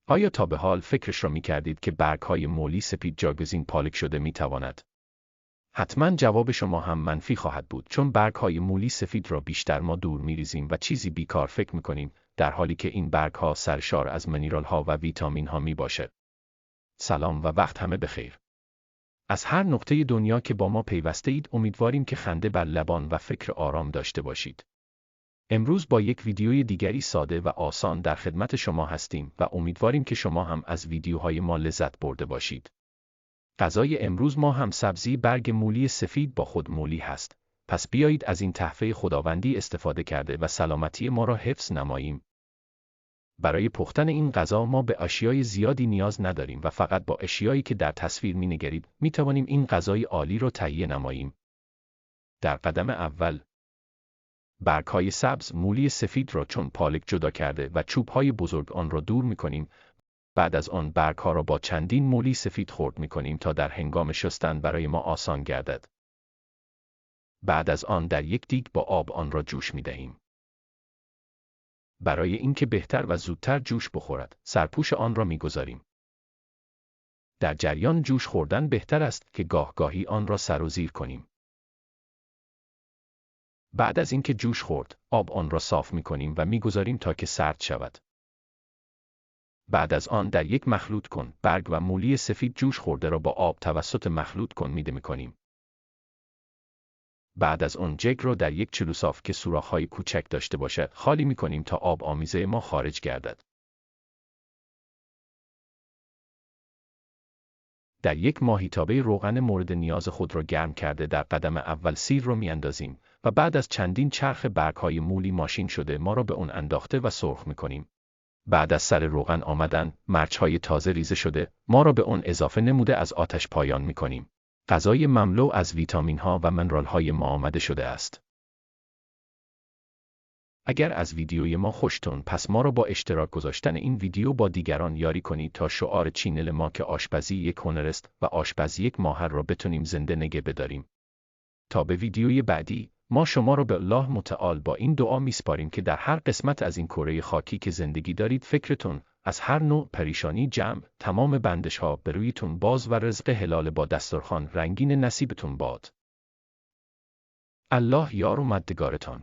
آیا تا به حال فکرش را می کردید که برگ‌های مولی سفید جایگزین پالک شده می تواند؟ حتما جواب شما هم منفی خواهد بود، چون برگ‌های مولی سفید را بیشتر ما دور می‌ریزیم و چیزی بیکار فکر می‌کنیم، در حالی که این برگ‌ها سرشار از منرال‌ها و ویتامین‌ها می‌باشد. سلام و وقت همه بخیر. از هر نقطه دنیا که با ما پیوسته اید امیدواریم که خنده بر لبان و فکر آرام داشته باشید. امروز با یک ویدیوی دیگری ساده و آسان در خدمت شما هستیم و امیدواریم که شما هم از ویدیوهای ما لذت برده باشید. غذای امروز ما هم سبزی برگ مولی سفید با خود مولی هست. پس بیایید از این تحفه خداوندی استفاده کرده و سلامتی ما را حفظ نماییم. برای پختن این غذا ما به اشیای زیادی نیاز نداریم و فقط با اشیایی که در تصویر می‌نگرید می‌توانیم این غذای عالی را تهیه نماییم. در قدم اول برگ‌های سبز مولی سفید را چون پالک جدا کرده و چوب‌های بزرگ آن را دور می‌کنیم. بعد از آن برگ‌ها را با چندین مولی سفید خرد می‌کنیم تا در هنگام شستن برای ما آسان گردد. بعد از آن در یک دیگ با آب آن را جوش می‌دهیم. برای اینکه بهتر و زودتر جوش بخورد، سرپوش آن را می‌گذاریم. در جریان جوش خوردن بهتر است که گاهی آن را سر و زیر کنیم. بعد از اینکه جوش خورد، آب آن را صاف می‌کنیم و می‌گذاریم تا که سرد شود. بعد از آن در یک مخلوط کن برگ و مولی سفید جوش خورده را با آب توسط مخلوط کن میده می‌کنیم. بعد از آن جگ را در یک چلوصاف که سوراخ‌های کوچک داشته باشد خالی می‌کنیم تا آب آمیزه ما خارج گردد. در یک ماهیتابه روغن مورد نیاز خود را گرم کرده در قدم اول سیر را می‌اندازیم و بعد از چندین چرخ برگ‌های مولی ماشین شده ما را به آن انداخته و سرخ می‌کنیم. بعد از سر روغن آمدن، مرچ‌های تازه ریزه شده ما را به آن اضافه نموده از آتش پایان می‌کنیم. غذای مملو از ویتامین‌ها و منرال‌های ما آماده شده است. اگر از ویدیوی ما خوشتون پس ما را با اشتراک گذاشتن این ویدیو با دیگران یاری کنید تا شعار چینل ما که آشپزی یک هنر است و آشپزی یک ماهر را بتونیم زنده نگه بداریم. تا به ویدیوی بعدی، ما شما را به الله متعال با این دعا میسپاریم که در هر قسمت از این کره خاکی که زندگی دارید فکرتون از هر نوع پریشانی جمع، تمام بندش‌ها به رویتون باز و رزق حلال با دسترخوان رنگین نصیبتون باد. الله یار و مددگارتان.